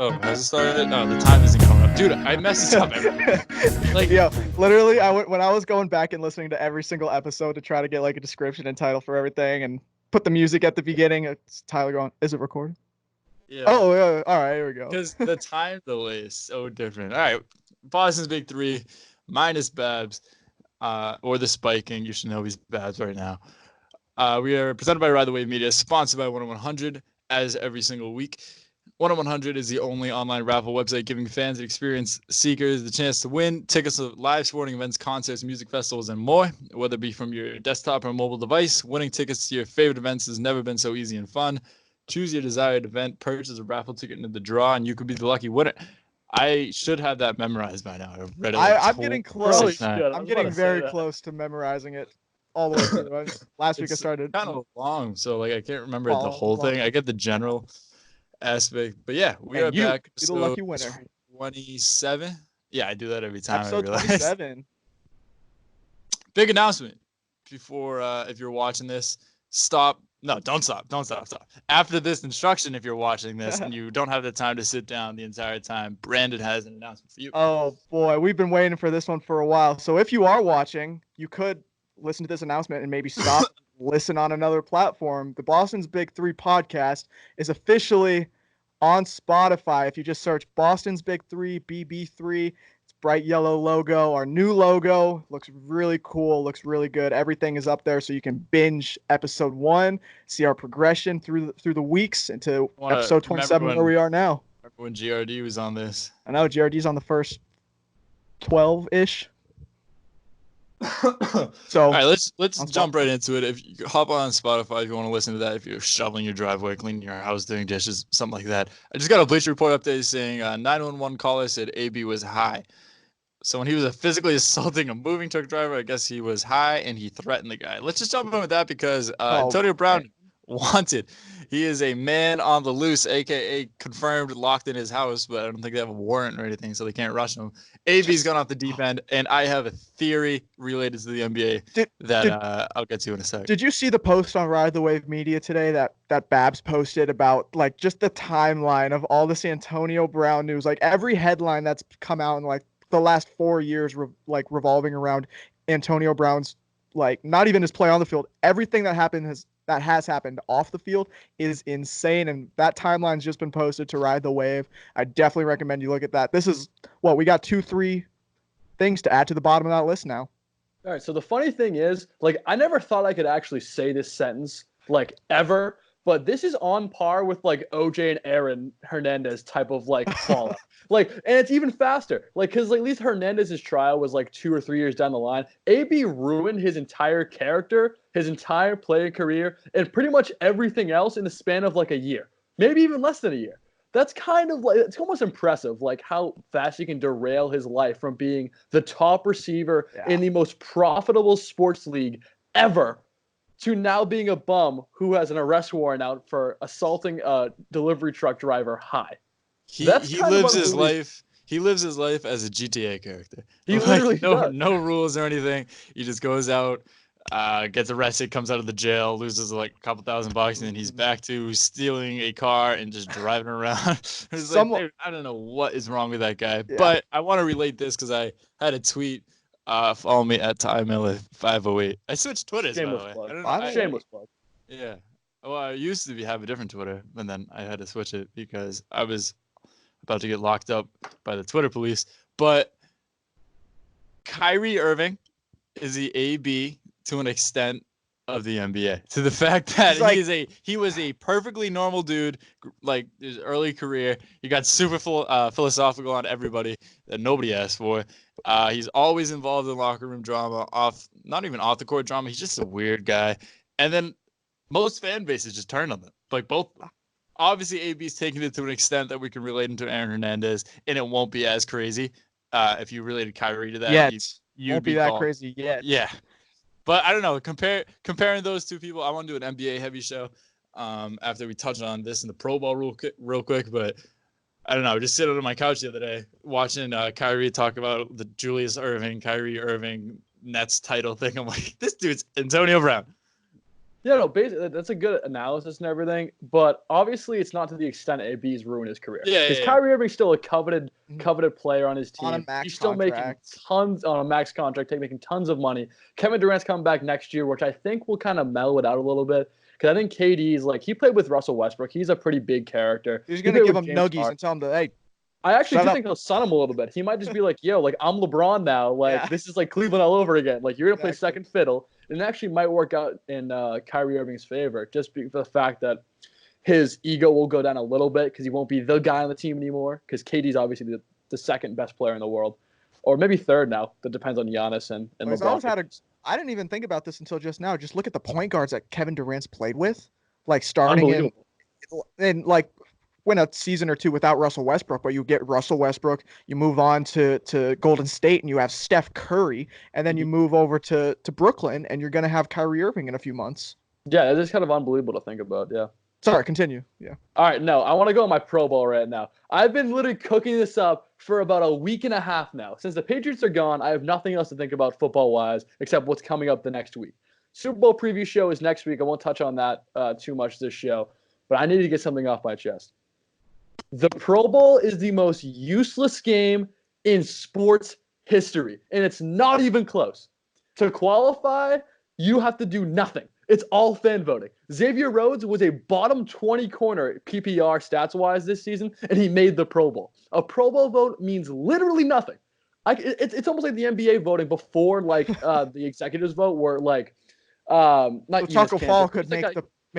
Oh, has it started? No, the time isn't coming up. Dude, I mess this up Like, yo, literally, when I was going back and listening to every single episode to try to get like a description and title for everything and put the music at the beginning, it's Tyler going, "Is it recording?" Yeah. Oh, yeah. All right, here we go. Because the time delay is so different. All right, Boston's big three, minus Babs, or the spiking. You should know he's Babs right now. We are presented by Ride the Wave Media, sponsored by 10100, as every single week. 10100 is the only online raffle website giving fans and experience seekers the chance to win tickets to live sporting events, concerts, music festivals, and more. Whether it be from your desktop or mobile device, winning tickets to your favorite events has never been so easy and fun. Choose your desired event, purchase a raffle ticket into the draw, and you could be the lucky winner. I should have that memorized by now. I've read it like I'm getting close. times. I'm getting very close to memorizing it all the way through. Last week I started. Kind of long, so like I can't remember the whole thing. I get the general aspect, but yeah, we are back. Be the lucky winner. 27. Yeah, I do that every time. Episode 27. Big announcement. Before, if you're watching this, stop. No, don't stop. Don't stop. Stop. After this instruction, if you're watching this and you don't have the time to sit down the entire time, Brandon has an announcement for you. Oh boy, we've been waiting for this one for a while. So if you are watching, you could listen to this announcement and maybe stop, listen on another platform. The Boston's Big Three podcast is officially on Spotify. If you just search Boston's Big Three, BB3, it's bright yellow logo. Our new logo looks really cool, looks really good. Everything is up there so you can binge episode 1, see our progression through the weeks into episode 27 where we are now. Remember when GRD was on this? I know GRD's on the first 12-ish. So all right, let's jump right into it. If you hop on Spotify if you want to listen to that, if you're shoveling your driveway, cleaning your house, doing dishes, something like that. I just got a Bleacher Report update saying 911 caller said AB was high. So when he was physically assaulting a moving truck driver, I guess he was high and he threatened the guy. Let's just jump in with that because Antonio Brown wanted. He is a man on the loose, aka confirmed locked in his house, but I don't think they have a warrant or anything, so they can't rush him. AB's gone off the deep end, and I have a theory related to the NBA that I'll get to in a second. Did you see the post on Ride the Wave Media today that Babs posted about like just the timeline of all this Antonio Brown news? Like every headline that's come out in like the last 4 years, revolving around Antonio Brown's, like, not even his play on the field. Everything that has happened off the field is insane, and that timeline's just been posted to Ride the Wave. I definitely recommend you look at that. This is what we got 2-3 things to add to the bottom of that list now. All right, so the funny thing is, like, I never thought I could actually say this sentence, like, ever, but this is on par with, like, OJ and Aaron Hernandez type of, like, fallout. Like, and it's even faster. Like, because like, at least Hernandez's trial was, like, 2 or 3 years down the line. AB ruined his entire character, his entire playing career, and pretty much everything else in the span of, like, a year. Maybe even less than a year. That's kind of, like, it's almost impressive, like, how fast he can derail his life from being the top receiver in the most profitable sports league ever to now being a bum who has an arrest warrant out for assaulting a delivery truck driver high. He lives his life. He lives his life as a GTA character. He literally does. No rules or anything. He just goes out, gets arrested, comes out of the jail, loses like a couple $1,000, and then he's back to stealing a car and just driving around. It's like, dude, I don't know what is wrong with that guy, but I want to relate this because I had a tweet. Follow me at TyMiller508. I switched Twitters, by the way. Shameless plug. Yeah. Well, I used to have a different Twitter, and then I had to switch it because I was about to get locked up by the Twitter police. But Kyrie Irving is the AB to an extent of the NBA, to the fact that he was a perfectly normal dude, like his early career. He got super philosophical on everybody that nobody asked for. He's always involved in locker room drama, not even off the court drama. He's just a weird guy. And then most fan bases just turn on them. Like both. Obviously, AB's taking it to an extent that we can relate him to Aaron Hernandez, and it won't be as crazy. If you related Kyrie to that, you'd won't be that crazy yet. Yeah. But I don't know. Comparing those two people, I want to do an NBA heavy show after we touch on this in the Pro Bowl real quick. But I don't know. Just sitting on my couch the other day watching Kyrie talk about the Kyrie Irving Nets title thing. I'm like, this dude's Antonio Brown. Yeah, no, basically that's a good analysis and everything, but obviously it's not to the extent AB's ruined his career. Yeah, Because yeah. Kyrie Irving's still a coveted Mhm. player on his team. On a max He's still making contract. tons on a max contract, making tons of money. Kevin Durant's coming back next year, which I think will kind of mellow it out a little bit. Because I think KD's like he played with Russell Westbrook. He's a pretty big character. He's He gonna played give with him James nuggies Harden. and tell him to, hey, I actually shut do up. think he'll sun him a little bit. He might just be like, yo, like I'm LeBron now. Like Yeah. this is like Cleveland all over again. Like you're gonna play Exactly. second fiddle. And it actually might work out in Kyrie Irving's favor, just for the fact that his ego will go down a little bit because he won't be the guy on the team anymore. Because KD's obviously the second best player in the world, or maybe third now. That depends on Giannis and Well, LeBron. I didn't even think about this until just now. Just look at the point guards that Kevin Durant's played with, like starting in like win a season or two without Russell Westbrook, but you get Russell Westbrook, you move on to Golden State and you have Steph Curry, and then you move over to Brooklyn and you're gonna have Kyrie Irving in a few months. Yeah, it's kind of unbelievable to think about. Yeah. Sorry, continue. Yeah. All right, no, I want to go on my Pro Bowl right now. I've been literally cooking this up for about a week and a half now. Since the Patriots are gone, I have nothing else to think about football-wise except what's coming up the next week. Super Bowl preview show is next week. I won't touch on that too much this show, but I need to get something off my chest. The Pro Bowl is the most useless game in sports history, and it's not even close. To qualify, you have to do nothing. It's all fan voting. Xavier Rhodes was a bottom 20 corner PPR stats-wise this season, and he made the Pro Bowl. A Pro Bowl vote means literally nothing. It's almost like the NBA voting before like the executives vote, where like not So Taco Fall could make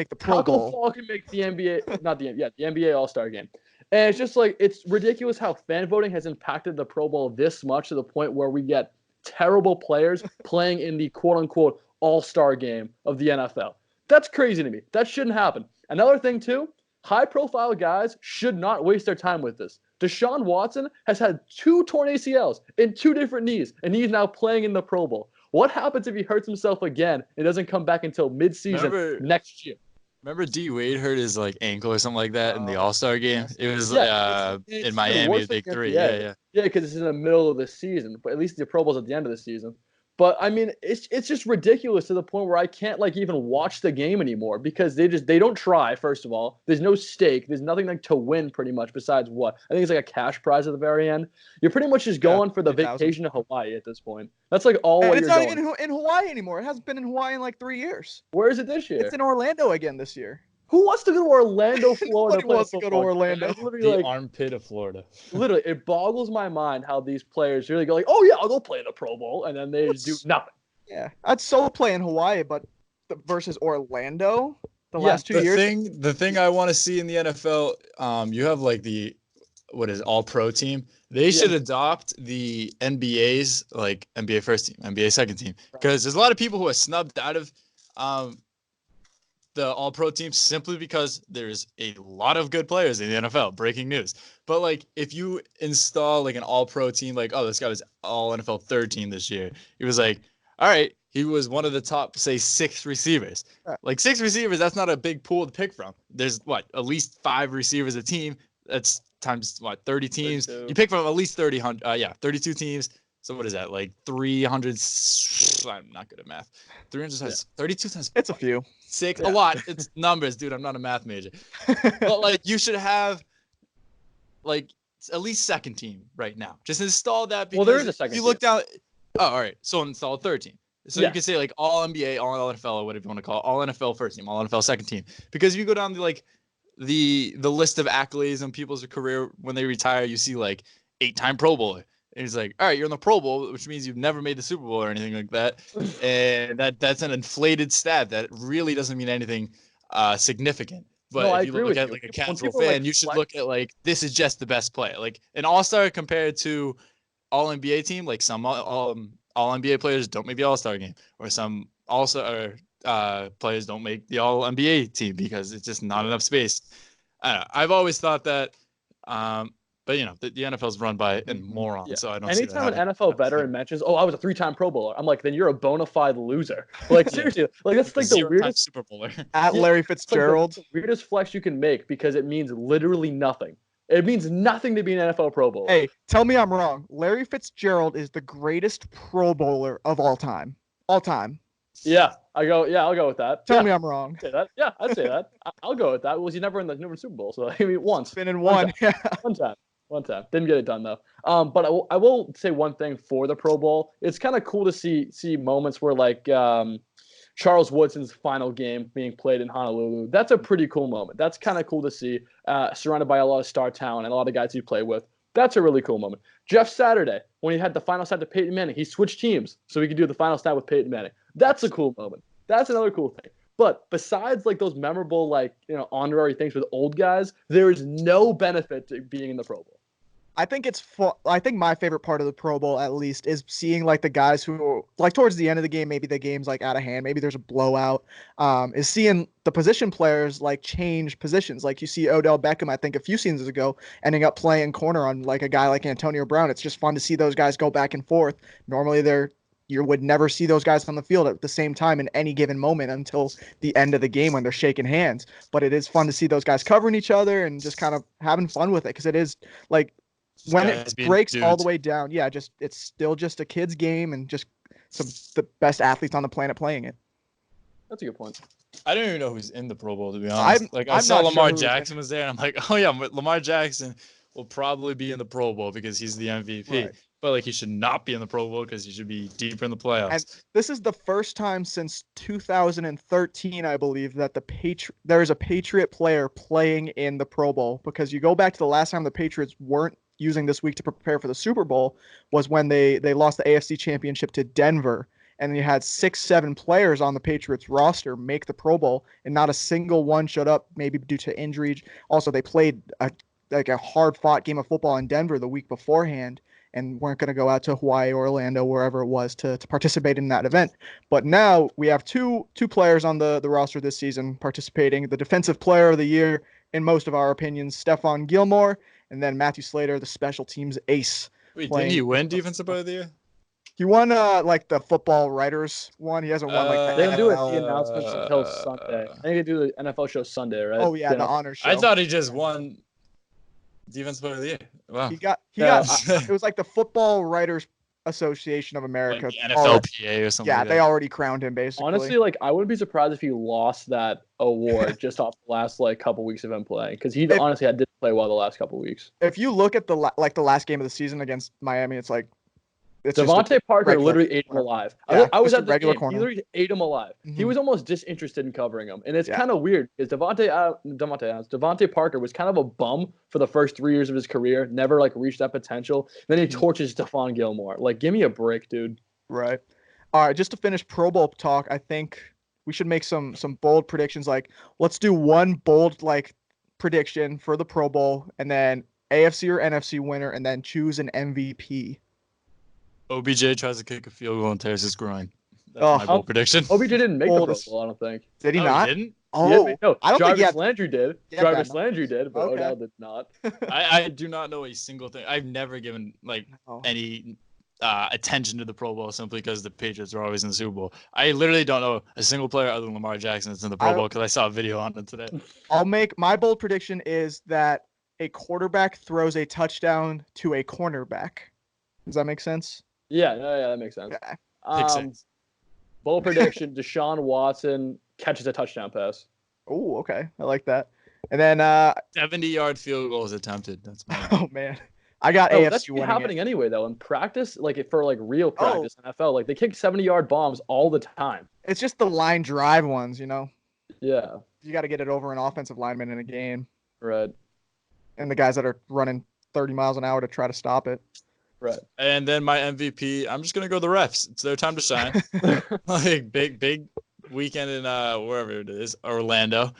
the Pro Taco Bowl. Fall can make the NBA, not the NBA All-Star game. And it's just like it's ridiculous how fan voting has impacted the Pro Bowl this much to the point where we get terrible players playing in the quote-unquote All-Star game of the NFL. That's crazy to me. That shouldn't happen. Another thing too, high-profile guys should not waste their time with this. Deshaun Watson has had 2 torn ACLs in 2 different knees, and he's now playing in the Pro Bowl. What happens if he hurts himself again and doesn't come back until mid-season next year? Remember D Wade hurt his like ankle or something like that in the All-Star game? It was it's in Miami, the Big Three. Yeah. Yeah, because it's in the middle of the season, but at least the Pro Bowl's at the end of the season. But I mean, it's just ridiculous to the point where I can't like even watch the game anymore because they don't try. First of all, there's no stake. There's nothing like to win pretty much besides what I think it's like a cash prize at the very end. You're pretty much just going for the 2,000. vacation to Hawaii at this point. That's like all. And What it's you're not going. even in Hawaii anymore. It hasn't been in Hawaii in like 3 years. Where is it this year? It's in Orlando again this year. Who wants to go to Orlando, Florida? Nobody wants to go to Orlando. It's literally The like, armpit of Florida. literally, it boggles my mind how these players really go like, "Oh yeah, I'll go play in the Pro Bowl," and then they just do nothing. Yeah, I'd so play in Hawaii, but versus Orlando last 2 years. The thing I want to see in the NFL, you have like All Pro team. They should adopt the NBA's like NBA first team, NBA second team, because there's a lot of people who are snubbed out of the All Pro team simply because there's a lot of good players in the NFL. Breaking news. But like if you install like an All Pro team, like this guy was All NFL third team this year. He was like, all right, he was one of the top, say, 6 receivers. Like 6 receivers, that's not a big pool to pick from. There's at least 5 receivers a team. That's times 30 teams. 32. You pick from at least 32 teams. So what is that? Like 300. I'm not good at math. 300 times 32 times. It's a few. 6. A lot. It's numbers, dude. I'm not a math major. But like you should have like at least second team right now. Just install that. Because Well, there is a second. You look down. Oh, all right. So install 13. So Yeah. you can say like All NBA, All NFL, or whatever you want to call it. All NFL first team, All NFL second team. Because if you go down to like the list of accolades in people's career when they retire, you see like 8-time Pro Bowler. And it's like, all right, you're in the Pro Bowl, which means you've never made the Super Bowl or anything like that. And that's an inflated stat that really doesn't mean anything significant. But No, I if you agree look with at you. like a When casual people, fan, like, you should flex- look at like this is just the best player. Like an All-Star compared to All NBA team, like some all NBA players don't make the All-Star game, or some also players don't make the All NBA team because it's just not enough space. I don't know. I've always thought that, but you know, the NFL is run by a moron, Yeah. so I don't. see Anytime that an NFL veteran mentions, "Oh, I was a 3-time Pro Bowler," I'm like, "Then you're a bona fide loser." Like seriously, like that's like the 0-time weirdest, Super Bowler. At Yeah, Larry it's like Fitzgerald. the weirdest flex you can make because it means literally nothing. It means nothing to be an NFL Pro Bowler. Hey, tell me I'm wrong. Larry Fitzgerald is the greatest Pro Bowler of all time. All time. Yeah, I'll go with that. Tell Yeah, me I'm wrong. I'd say that. Yeah, I'd say that. I'll go with that. Was he never in the Super Bowl? So I mean, once. Been in One one. Yeah. One time. Didn't get it done though. But I will say one thing for the Pro Bowl. It's kind of cool to see moments where like Charles Woodson's final game being played in Honolulu. That's a pretty cool moment. That's kind of cool to see, surrounded by a lot of star talent and a lot of guys you play with. That's a really cool moment. Jeff Saturday, when he had the final stat to Peyton Manning, he switched teams so he could do the final stat with Peyton Manning. That's a cool moment. That's another cool thing. But besides like those memorable like honorary things with old guys, there is no benefit to being in the Pro Bowl. I think it's I think my favorite part of the Pro Bowl, at least, is seeing like the guys who, like towards the end of the game, maybe the game's like out of hand, maybe there's a blowout. Is seeing the position players like change positions. Like you see Odell Beckham, I think a few seasons ago, ending up playing corner on like a guy like Antonio Brown. It's just fun to see those guys go back and forth. Normally you would never see those guys on the field at the same time in any given moment until the end of the game when they're shaking hands. But it is fun to see those guys covering each other and just kind of having fun with it, because it is like, when it breaks all the way down, it's still just a kid's game and just the best athletes on the planet playing it. That's a good point. I don't even know who's in the Pro Bowl, to be honest. I saw Lamar Jackson was there, and I'm like, oh yeah, Lamar Jackson will probably be in the Pro Bowl because he's the MVP. Right. But like, he should not be in the Pro Bowl because he should be deeper in the playoffs. And this is the first time since 2013, I believe, that there is a Patriot player playing in the Pro Bowl, because you go back to the last time the Patriots weren't using this week to prepare for the Super Bowl was when they lost the AFC Championship to Denver, and you had 6-7 players on the Patriots roster make the Pro Bowl, and not a single one showed up, maybe due to injury. Also, they played a hard-fought game of football in Denver the week beforehand and weren't going to go out to Hawaii or Orlando, wherever it was, to participate in that event. But now we have two players on the roster this season participating. The Defensive Player of the Year, in most of our opinions, Stephon Gilmore, and then Matthew Slater, the special teams ace. Wait, didn't he win Defensive Player of the Year? He won like the Football Writers one. He hasn't won like they don't do it the announcements until Sunday. I think they do the NFL show Sunday, right? Oh yeah, the honor show. I thought he just won Defensive Player of the Year. Wow. He got it was like the Football Writers Association of America, like NFLPA or something. Yeah, like they already crowned him basically. Honestly, like I wouldn't be surprised if he lost that award just off the last like couple weeks of him playing, because he honestly didn't play well the last couple weeks. If you look at the last game of the season against Miami, it's like Devontae Parker literally ate him alive. Yeah, I was at the regular game. corner. He literally ate him alive. Mm-hmm. He was almost disinterested in covering him, and it's kind of weird because Devontae Parker was kind of a bum for the first 3 years of his career. Never like reached that potential. Then he torches Stephon Gilmore. Like, give me a break, dude. Right. All right. Just to finish Pro Bowl talk, I think we should make some bold predictions. Like, let's do one bold like prediction for the Pro Bowl, and then AFC or NFC winner, and then choose an MVP. OBJ tries to kick a field goal and tears his groin. That's my bold prediction. OBJ didn't make the Pro Bowl, I don't think. Did he not? He didn't? Oh, no. I don't Jarvis think Landry did. Jarvis Landry did, but Odell did not. I do not know a single thing. I've never given like any attention to the Pro Bowl simply because the Patriots are always in the Super Bowl. I literally don't know a single player other than Lamar Jackson that's in the Pro Bowl because I saw a video on it today. I'll make my bold prediction is that a quarterback throws a touchdown to a cornerback. Does that make sense? Yeah, that makes sense. Okay. Bold prediction: Deshaun Watson catches a touchdown pass. Oh, okay. I like that. And then 70-yard field goal is attempted. That's my oh man. I got AFC that's winning happening anyway though. In practice, like for like real practice NFL, like they kick 70-yard bombs all the time. It's just the line drive ones, you know. Yeah. You got to get it over an offensive lineman in a game. Right. And the guys that are running 30 miles an hour to try to stop it. Right. And then my MVP, I'm just gonna go the refs. It's their time to shine. Like big weekend in wherever it is, Orlando.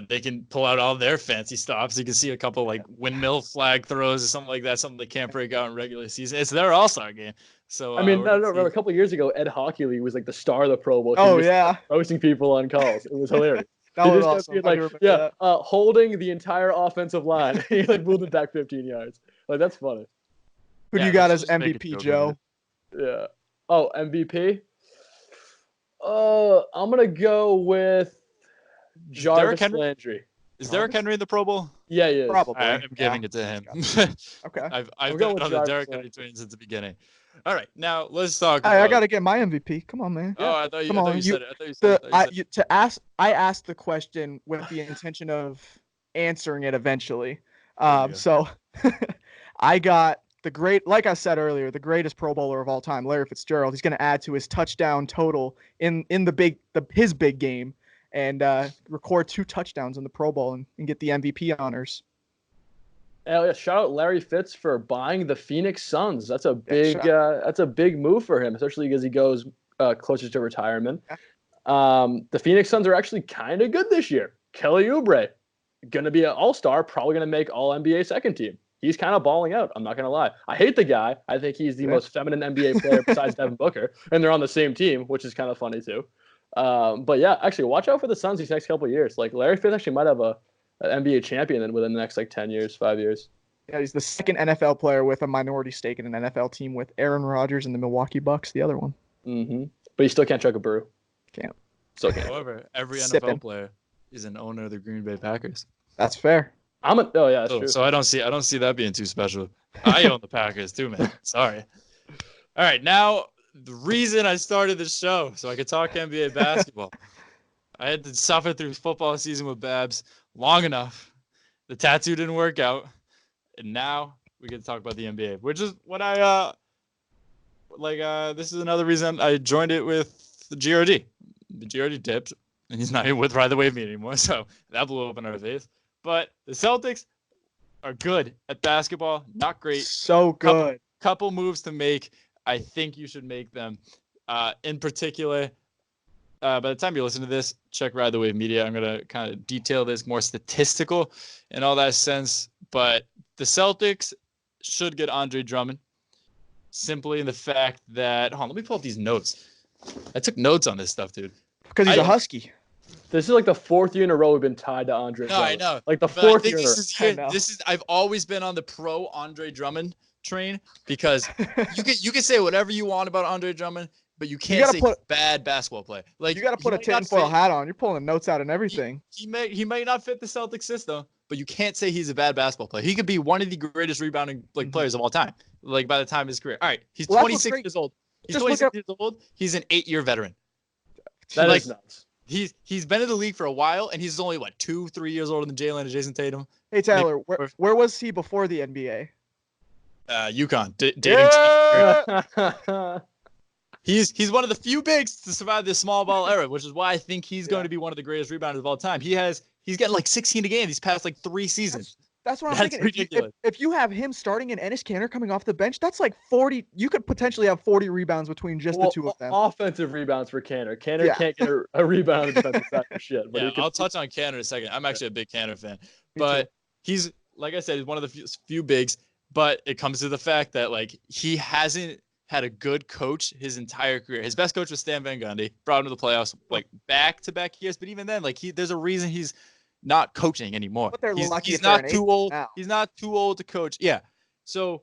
They can pull out all their fancy stops. You can see a couple like windmill flag throws or something like that, something they can't break out in regular season. It's their all-star game. So I mean, a couple of years ago, Ed Hockley was like the star of the Pro Bowl. Oh yeah, roasting people on calls. It was hilarious. That was awesome. Like, holding the entire offensive line. He like moved it back 15 yards. Like that's funny. Who do you got as MVP, Joe? Yeah. Oh, MVP. I'm gonna go with Jarvis Landry. Is Derrick Henry in the Pro Bowl? Yeah, he is. Probably. I'm giving it to him. Okay. I've been on the Derrick Henry train since the beginning. All right, now let's talk. I gotta get my MVP. Come on, man. Oh, I thought you, Come I thought on, you you- said it. I thought you said it. I asked the question with the intention of answering it eventually. There you go. So I got like I said earlier, the greatest Pro Bowler of all time, Larry Fitzgerald. He's going to add to his touchdown total in his big game and record 2 touchdowns in the Pro Bowl and get the MVP honors. Hell yeah! Shout out Larry Fitz for buying the Phoenix Suns. That's a big move for him, especially because he goes closer to retirement. The Phoenix Suns are actually kind of good this year. Kelly Oubre, going to be an all-star, probably going to make all-NBA second team. He's kind of balling out. I'm not going to lie. I hate the guy. I think he's the most feminine NBA player besides Devin Booker. And they're on the same team, which is kind of funny too. But yeah, actually, watch out for the Suns these next couple of years. Like Larry Fitz actually might have an NBA champion within the next 10 years, 5 years. Yeah, he's the second NFL player with a minority stake in an NFL team with Aaron Rodgers and the Milwaukee Bucks, the other one. Mm-hmm. But you still can't chug a brew. Can't. Still can't. However, every Sippin'. NFL player is an owner of the Green Bay Packers. That's fair. That's true. So I don't see that being too special. I own the Packers too, man. Sorry. All right, now the reason I started the show so I could talk NBA basketball. I had to suffer through football season with Babs long enough. The tattoo didn't work out, and now we get to talk about the NBA, which is what this is another reason I joined it with the GRD. The GRD dipped, and he's not even with Ride the Wave me anymore, so that blew up in our face. But the Celtics are good at basketball, not great. So good. Couple moves to make. I think you should make them. In particular, by the time you listen to this, check Ride the Wave Media. I'm going to kind of detail this more statistical in all that sense. But the Celtics should get Andre Drummond simply in the fact that, hold on, let me pull up these notes. I took notes on this stuff, dude. Because he's a Husky. This is like the 4th year in a row we've been tied to Andre Drummond. I know. Like the But I 4th think year. this is I've always been on the pro Andre Drummond train because you can say whatever you want about Andre Drummond, but you can't say he's bad basketball play. Like you got to put a tinfoil hat on. You're pulling notes out and everything. He may not fit the Celtics system, but you can't say he's a bad basketball player. He could be one of the greatest rebounding players of all time. Like by the time of his career. All right, he's 26 years old. He's 26 years old. He's an 8-year veteran. That is nuts. He's been in the league for a while, and he's only 2-3 years older than Jalen and Jason Tatum. Hey Tyler, where was he before the NBA? UConn. Yeah! He's one of the few bigs to survive this small ball era, which is why I think he's going to be one of the greatest rebounders of all time. He's getting 16 a game these past 3 seasons. That's what I'm thinking. Ridiculous. If you have him starting and Enes Kanter coming off the bench, that's 40. You could potentially have 40 rebounds between just the two of them. Offensive rebounds for Kanter. Kanter can't get a rebound on defensive side for shit. But I'll touch on Kanter in a second. I'm actually a big Kanter fan. But he's, like I said, he's one of the few bigs. But it comes to the fact that he hasn't had a good coach his entire career. His best coach was Stan Van Gundy. Brought him to the playoffs back-to-back years. But even then, there's a reason he's not coaching anymore. But they're lucky he's not too old. Now. He's not too old to coach. Yeah. So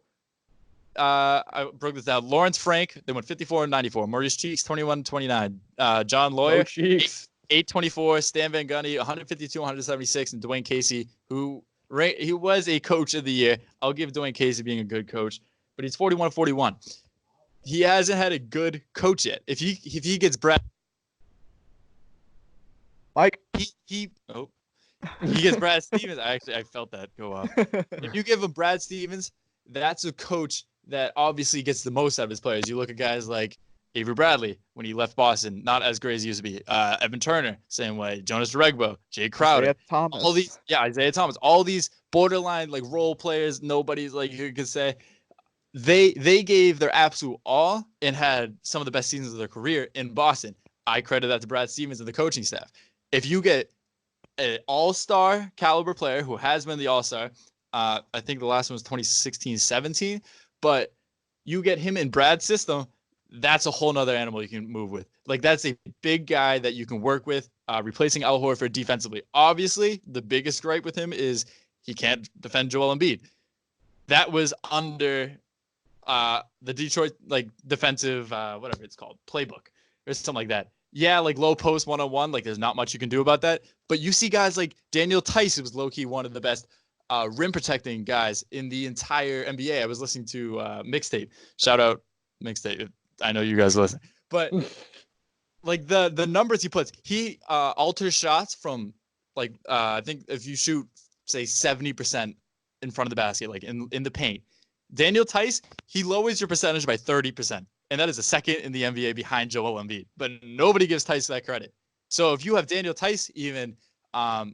I broke this down. Lawrence Frank, they went 54-94. Maurice Cheeks, 21-29. John Lawyer, 8-24. Stan Van Gundy, 152-176. And Dwayne Casey, he was a coach of the year. I'll give Dwayne Casey being a good coach, but he's 41-41. He hasn't had a good coach yet. If he gets Brad, Mike, he gets Brad Stevens. I felt that go up. If you give him Brad Stevens, that's a coach that obviously gets the most out of his players. You look at guys like Avery Bradley when he left Boston, not as great as he used to be. Evan Turner, same way. Jonas Deregbo, Jay Crowder, Isaiah Thomas. All these borderline role players. Nobody's who could say they gave their absolute all and had some of the best seasons of their career in Boston. I credit that to Brad Stevens and the coaching staff. If you get an all-star caliber player who has been the all-star, I think the last one was 2016-17, but you get him in Brad's system, that's a whole nother animal you can move with. That's a big guy that you can work with, replacing Al Horford defensively. Obviously, the biggest gripe with him is he can't defend Joel Embiid. That was under the Detroit defensive whatever it's called, playbook or something like that. Yeah, low post one-on-one, there's not much you can do about that. But you see guys like Daniel Tice, who was low-key one of the best rim protecting guys in the entire NBA. I was listening to Mixtape. Shout out mixtape. I know you guys listen, but like the numbers he puts, he alters shots from like I think if you shoot say 70% in front of the basket, like in the paint, Daniel Tice, he lowers your percentage by 30%, and that is a second in the NBA behind Joel Embiid. But nobody gives Tice that credit. So if you have Daniel Tice even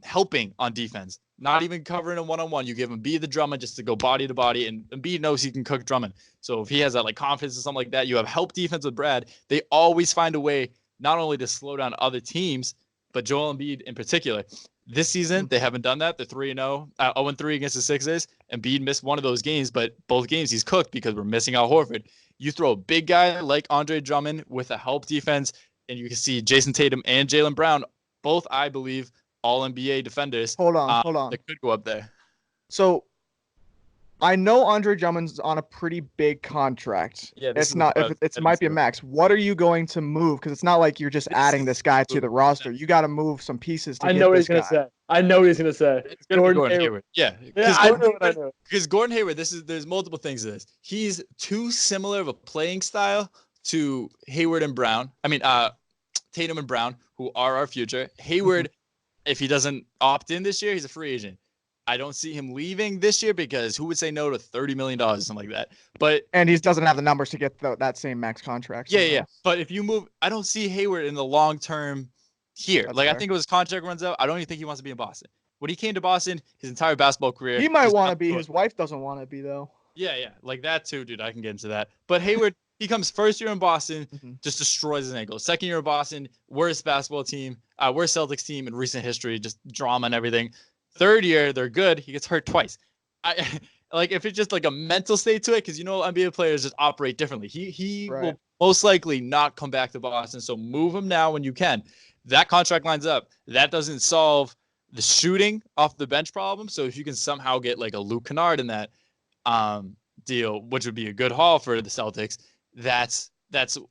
helping on defense, not even covering a one-on-one, you give Embiid the Drummond just to go body to body, and Embiid knows he can cook Drummond. So if he has that like confidence or something like that, you have help defense with Brad. They always find a way not only to slow down other teams, but Joel Embiid in particular. This season, they haven't done that. They're 3-0, 0-3 against the Sixers. Embiid missed one of those games, but both games he's cooked because we're missing Al Horford. You throw a big guy like Andre Drummond with a help defense, and you can see Jason Tatum and Jaylen Brown, both, I believe, all-NBA defenders. Hold on. That could go up there. So I know Andre Drummond's on a pretty big contract. Yeah, it's not. It might be a max. What are you going to move? Because it's not like you're just adding this guy to the roster. You got to move some pieces. I know what he's gonna say. It's Gordon Hayward. Yeah, I know. Because Gordon Hayward, there's multiple things to this. He's too similar of a playing style to Hayward and Brown. I mean, Tatum and Brown, who are our future. Hayward, if he doesn't opt in this year, he's a free agent. I don't see him leaving this year because who would say no to $30 million or something like that? And he doesn't have the numbers to get that same max contract. Yeah. But if you move, I don't see Hayward in the long term here. That's fair. fair. I think when his contract runs out, I don't even think he wants to be in Boston. When he came to Boston, his entire basketball career, he might want to be. His wife doesn't want to be though. Yeah, like that too, dude. I can get into that. But Hayward, he comes first year in Boston, just destroys his ankle. Second year in Boston, worst basketball team, worst Celtics team in recent history, just drama and everything. Third year, they're good. He gets hurt twice. Like if it's just like a mental state to it, because NBA players just operate differently. He Right. will most likely not come back to Boston. So move him now when you can. That contract lines up. That doesn't solve the shooting off the bench problem. So if you can somehow get like a Luke Kennard in that deal, which would be a good haul for the Celtics, that's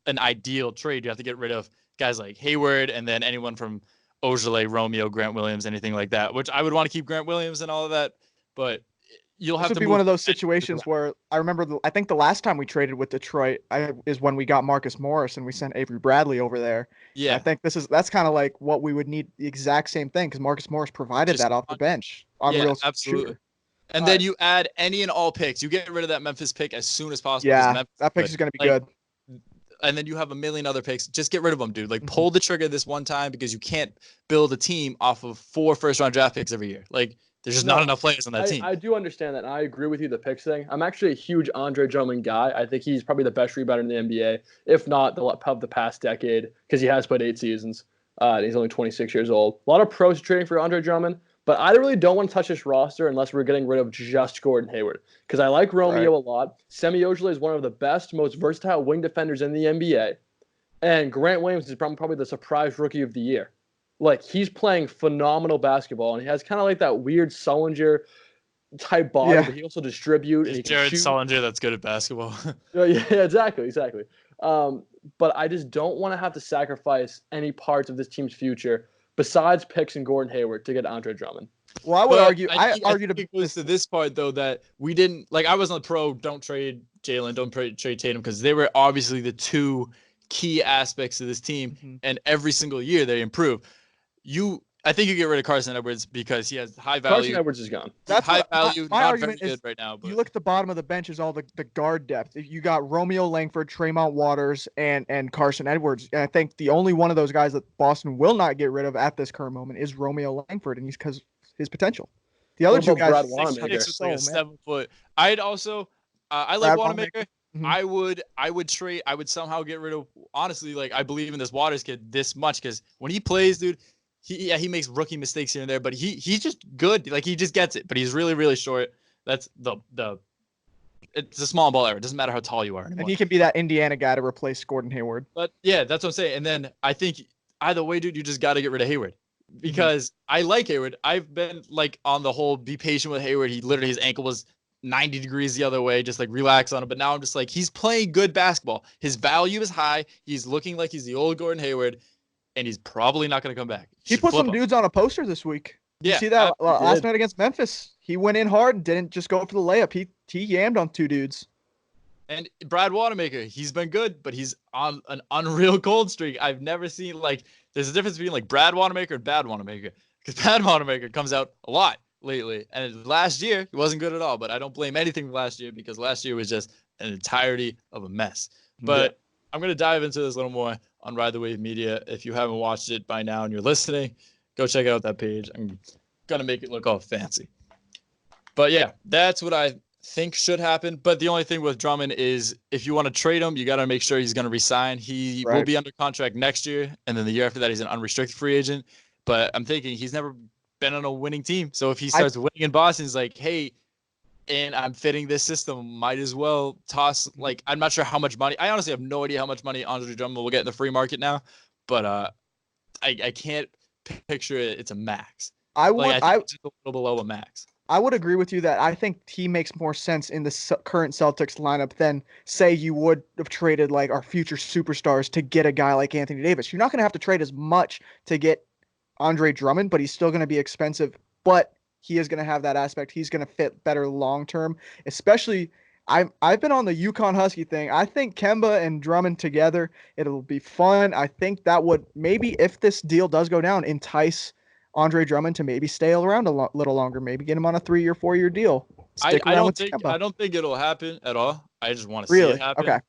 an ideal trade. You have to get rid of guys like Hayward and then anyone from Ojale, Romeo, Grant Williams, anything like that, which I would want to keep Grant Williams and all of that, but you'll have to be one of those situations where I remember, I think the last time we traded with Detroit is when we got Marcus Morris and we sent Avery Bradley over there. Yeah. I think that's kind of like what we would need, the exact same thing, because Marcus Morris provided that off the bench. Absolutely. Shooter. And then you add any and all picks. You get rid of that Memphis pick as soon as possible. Yeah, that pick is going to be good. And then you have a million other picks. Just get rid of them, dude. Like, pull the trigger this one time because you can't build a team off of 4 first-round draft picks every year. Like, there's just not enough players on that team. I do understand that, and I agree with you, the picks thing. I'm actually a huge Andre Drummond guy. I think he's probably the best rebounder in the NBA, if not of the past decade, because he has played 8 seasons. He's only 26 years old. A lot of pros trading for Andre Drummond, but I really don't want to touch this roster unless we're getting rid of just Gordon Hayward, because I like Romeo a lot. Semi Ojeleye is one of the best, most versatile wing defenders in the NBA, and Grant Williams is probably the surprise rookie of the year. Like, he's playing phenomenal basketball, and he has kind of like that weird Sullinger type body, but he also distributes. It's Jared Sullinger that's good at basketball. Yeah, exactly. But I just don't want to have to sacrifice any parts of this team's future besides picks and Gordon Hayward to get Andre Drummond. Well, I would argue. I think it goes to this part though, that we didn't, like, I was on the pro. Don't trade Jalen. Don't trade Tatum, because they were obviously the two key aspects of this team, and every single year they improve. I think you get rid of Carson Edwards because he has high value. Carson Edwards is gone. That's high value. My not argument very is, good right now. But you look at the bottom of the bench is all the guard depth. You got Romeo Langford, Tremont Waters, and Carson Edwards. And I think the only one of those guys that Boston will not get rid of at this current moment is Romeo Langford, and he's because his potential. The other two guys, Brad 6'6" Wanamaker. with like a 7 foot. I'd also, I like Wanamaker. I would trade. I would somehow get rid of. Honestly, like, I believe in this Waters kid this much because when he plays, dude, he makes rookie mistakes here and there, but he's just good. Like, he just gets it. But he's really, really short. That's it's a small ball error. It doesn't matter how tall you are anymore. And he can be that Indiana guy to replace Gordon Hayward. But yeah, that's what I'm saying. And then I think either way, dude, you just got to get rid of Hayward because I like Hayward. I've been like on the whole, be patient with Hayward. His ankle was 90 degrees the other way, just like relax on it. But now I'm just like, he's playing good basketball. His value is high. He's looking like he's the old Gordon Hayward, and he's probably not going to come back. He put some dudes on a poster this week. You see that last night against Memphis? He went in hard and didn't just go for the layup. He yammed on 2 dudes. And Brad Wanamaker, he's been good, but he's on an unreal cold streak. I've never seen, like, there's a difference between like Brad Wanamaker and bad Wanamaker. Because bad Wanamaker comes out a lot lately. And last year, he wasn't good at all. But I don't blame anything from last year because last year was just an entirety of a mess. But I'm going to dive into this a little more on Ride the Wave Media. If you haven't watched it by now and you're listening, go check out that page. I'm going to make it look all fancy. But yeah, that's what I think should happen. But the only thing with Drummond is if you want to trade him, you got to make sure he's going to resign. He will be under contract next year. And then the year after that, he's an unrestricted free agent. But I'm thinking he's never been on a winning team. So if he starts winning in Boston, he's like, hey, and I'm fitting this system, might as well toss, like, I'm not sure how much money. I honestly have no idea how much money Andre Drummond will get in the free market now. But I can't picture it. It's a max. I think it's just a little below a max. I would agree with you that I think he makes more sense in the current Celtics lineup than, say, you would have traded like our future superstars to get a guy like Anthony Davis. You're not going to have to trade as much to get Andre Drummond, but he's still going to be expensive. But he is going to have that aspect. He's going to fit better long term. Especially, I've been on the UConn Husky thing. I think Kemba and Drummond together, it'll be fun. I think that would maybe, if this deal does go down, entice Andre Drummond to maybe stay around a little longer, maybe get him on a 3 or 4 year deal. I don't think it'll happen at all. I just want to see it happen. Okay.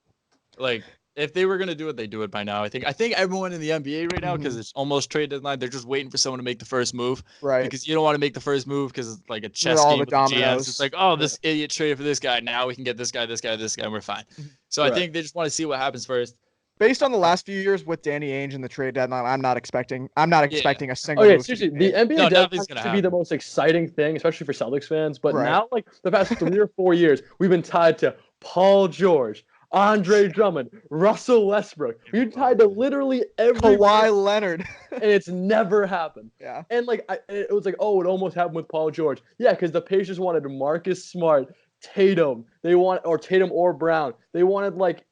Like, if they were gonna do it, they do it by now. I think everyone in the NBA right now, because it's almost trade deadline, they're just waiting for someone to make the first move. Right. Because you don't want to make the first move because it's like a chess game with the GMs. It's like, oh, this idiot traded for this guy. Now we can get this guy, and we're fine. So I think they just want to see what happens first. Based on the last few years with Danny Ainge and the trade deadline, I'm not expecting a single. Okay, seriously, the NBA deadline has to be the most exciting thing, especially for Celtics fans. But now, like the past 3 or 4 years, we've been tied to Paul George, Andre Drummond, Russell Westbrook. We've been tied to literally every Kawhi Leonard, and it's never happened. Yeah. And like it was like, oh, it almost happened with Paul George. Yeah, because the Pacers wanted Marcus Smart, Tatum. Tatum or Brown. They wanted like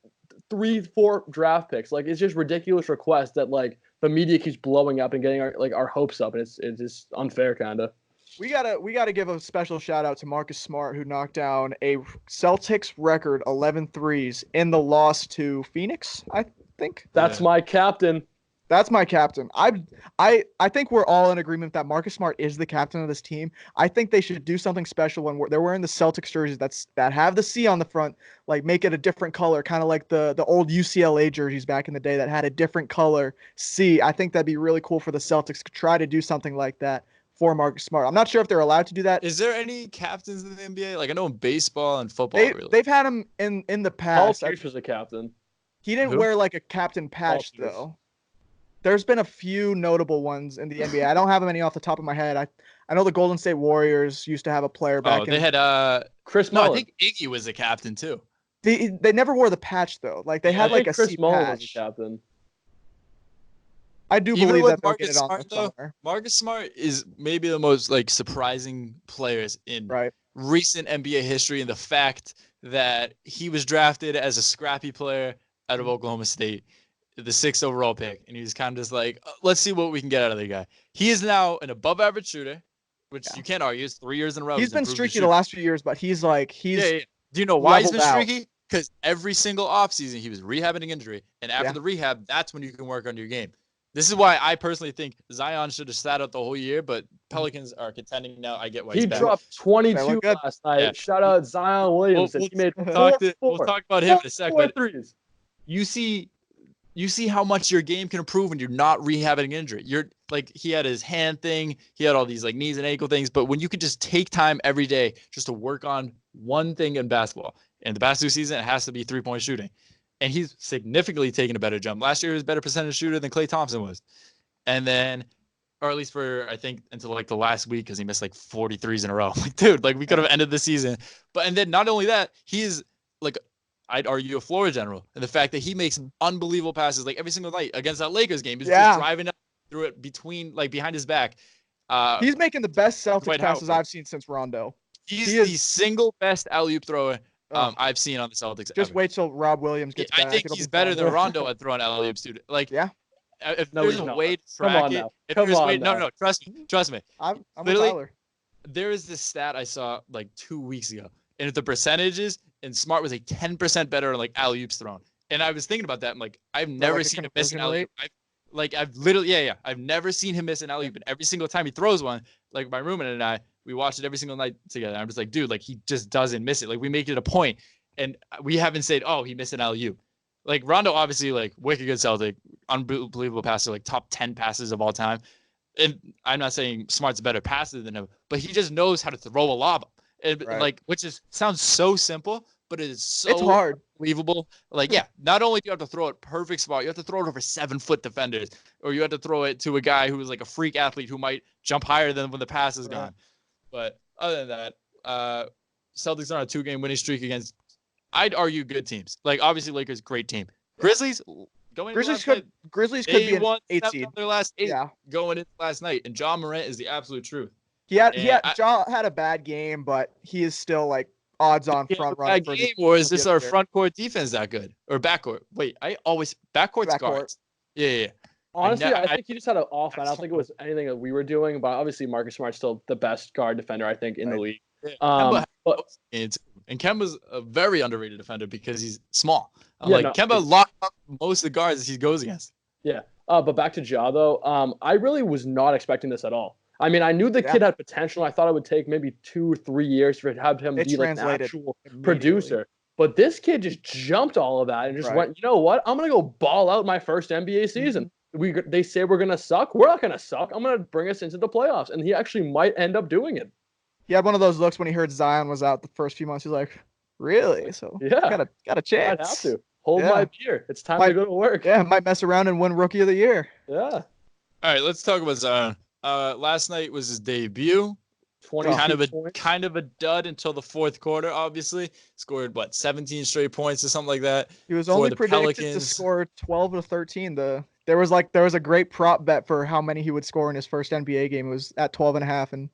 3-4 draft picks. Like, it's just ridiculous requests that like the media keeps blowing up and getting our hopes up, and it's just unfair kind of. We gotta give a special shout out to Marcus Smart, who knocked down a Celtics record 11 threes in the loss to Phoenix, I think. That's my captain. That's my captain. I think we're all in agreement that Marcus Smart is the captain of this team. I think they should do something special when they're wearing the Celtics jerseys that have the C on the front, like make it a different color, kind of like the old UCLA jerseys back in the day that had a different color C. I think that'd be really cool for the Celtics to try to do something like that for Marcus Smart. I'm not sure if they're allowed to do that. Is there any captains in the NBA? Like, I know in baseball and football, they've had him in the past. Paul Pierce was a captain. He didn't wear like a captain patch though. There's been a few notable ones in the NBA. I don't have them any off the top of my head. I know the Golden State Warriors used to have a player back. They had Chris Mullin. I think Iggy was the captain too. They never wore the patch though. Like they had like a Chris C Mullin patch. was the captain. I do believe that Marcus Smart though. Marcus Smart is maybe the most like surprising players in recent NBA history, and the fact that he was drafted as a scrappy player out of Oklahoma State, the 6th overall pick, and he was kind of just like, let's see what we can get out of the guy. He is now an above-average shooter, which you can't argue. It's 3 years in a row. He's been streaky the last few years, but he's. Do you know why he's been streaky? Because every single offseason he was rehabbing an injury, and after the rehab, that's when you can work on your game. This is why I personally think Zion should have sat out the whole year, but Pelicans are contending now. I get why he dropped 22 last night. Yeah. Shout out Zion Williamson. He made we'll talk about him in a second. You see how much your game can improve when you're not rehabbing an injury. You're like, he had his hand thing, he had all these like knees and ankle things, but when you could just take time every day just to work on one thing in basketball, in the basketball season, it has to be 3-point shooting. And he's significantly taken a better jump. Last year, he was a better percentage shooter than Klay Thompson was. And then, or at least for, I think, until like the last week, because he missed like 43s in a row. Like, dude, like we could have ended the season. And then not only that, he is like, I'd argue a floor general. And the fact that he makes unbelievable passes like every single night against that Lakers game. He's just driving up through it behind his back. He's making the best Celtics passes I've seen since Rondo. He's the single best alley-oop thrower I've seen on the Celtics. Just wait till Rob Williams gets back. I think he's better than Rondo at throwing alley-oops, dude. Like, if there's a way to track it, no, trust me. I'm literally, Tyler. there is this stat I saw like 2 weeks ago. and if the percentages, and Smart was like 10% better on like alley-oops thrown. And I was thinking about that. I'm like, I've never seen him miss an alley-oop. I've literally, I've never seen him miss an alley-oop. And every single time he throws one, like my roommate and I, we watch it every single night together. I'm just like, dude, like he just doesn't miss it. Like we make it a point, and we haven't said, oh, he missed an alley-oop. Like Rondo, obviously, like wicked good Celtic, unbelievable passer, like top 10 passes of all time. And I'm not saying Smart's a better passer than him, but he just knows how to throw a lob, and like which is sounds so simple, but it is so it's hard, unbelievable. Like not only do you have to throw it perfect spot, you have to throw it over 7-foot defenders, or you have to throw it to a guy who is like a freak athlete who might jump higher than when the pass is gone. But other than that, Celtics are on a 2-game winning streak against, I'd argue, good teams. Like obviously Lakers, great team. Grizzlies Grizzlies could be an 8 seed. Their last 8 going into last night, and Ja Morant is the absolute truth. Ja had a bad game, but he is still like odds on front runner for game. Or is this our front court defense that good, or backcourt? Wait, backcourt's guards. Yeah. Honestly, I think he just had an off night. I don't think it was anything that we were doing, but obviously Marcus Smart's still the best guard defender, I think, in the league. And Kemba's a very underrated defender because he's small. Kemba locked up most of the guards as he goes against. Yeah. But back to Ja, though, I really was not expecting this at all. I mean, I knew the kid had potential. I thought it would take maybe 2 or 3 years to have him be like an actual producer. But this kid just jumped all of that and just went, you know what? I'm going to go ball out my first NBA season. They say we're going to suck. We're not going to suck. I'm going to bring us into the playoffs. And he actually might end up doing it. He had one of those looks when he heard Zion was out the first few months. He's like, really? So got a chance. I'd have to. Hold my beer. It's time to go to work. Yeah, might mess around and win Rookie of the Year. Yeah. All right, let's talk about Zion. Last night was his debut. Kind of a dud until the fourth quarter, obviously. Scored, 17 straight points or something like that. He was only predicted to score 12 to 13. There was a great prop bet for how many he would score in his first NBA game. It was at 12.5. And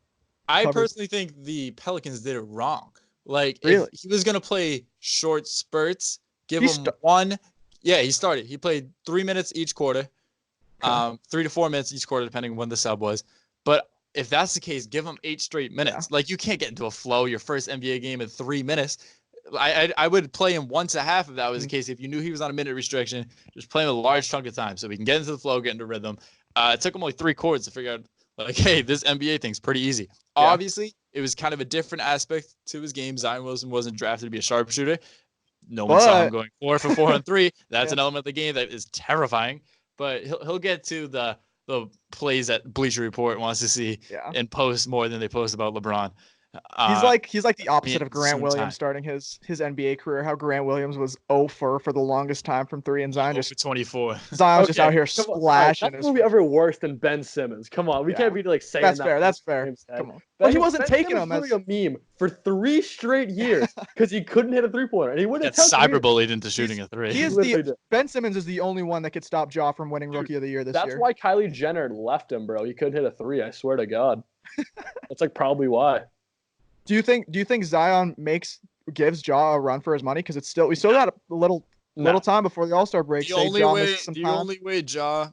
I personally think the Pelicans did it wrong. Like, really? If he was going to play short spurts, give him one. Yeah, he started. He played 3 minutes each quarter, 3 to 4 minutes each quarter, depending on when the sub was. But if that's the case, give him 8 straight minutes. Yeah. Like, you can't get into a flow your first NBA game in 3 minutes. I would play him once a half if that was the case. If you knew he was on a minute restriction, just play him a large chunk of time so we can get into the flow, get into rhythm. It took him only 3 quarters to figure out, like, hey, this NBA thing's pretty easy. Yeah. Obviously, it was kind of a different aspect to his game. Zion Wilson wasn't drafted to be a sharpshooter. No one saw him going 4 for 4 on 3. That's an element of the game that is terrifying. But he'll get to the plays that Bleacher Report wants to see and post more than they post about LeBron. He's like the opposite of Grant Williams starting his NBA career. How Grant Williams was 0 for the longest time from 3, and Zion just 24. Zion's just out here splashing. That's movie ever worse than Ben Simmons. Come on, we can't be like saying that's that. fair. That's fair. Come on, but he wasn't taking them as a meme for 3 straight years because he couldn't hit a 3-pointer, and he wouldn't. Get cyberbullied into shooting a 3. Ben Simmons is the only one that could stop Ja from winning Rookie of the Year this year. That's why Kylie Jenner left him, bro. He couldn't hit a 3. I swear to God. That's like probably why. Do you think Zion gives Ja a run for his money? Because we still got a little time before the All-Star break. The only way Ja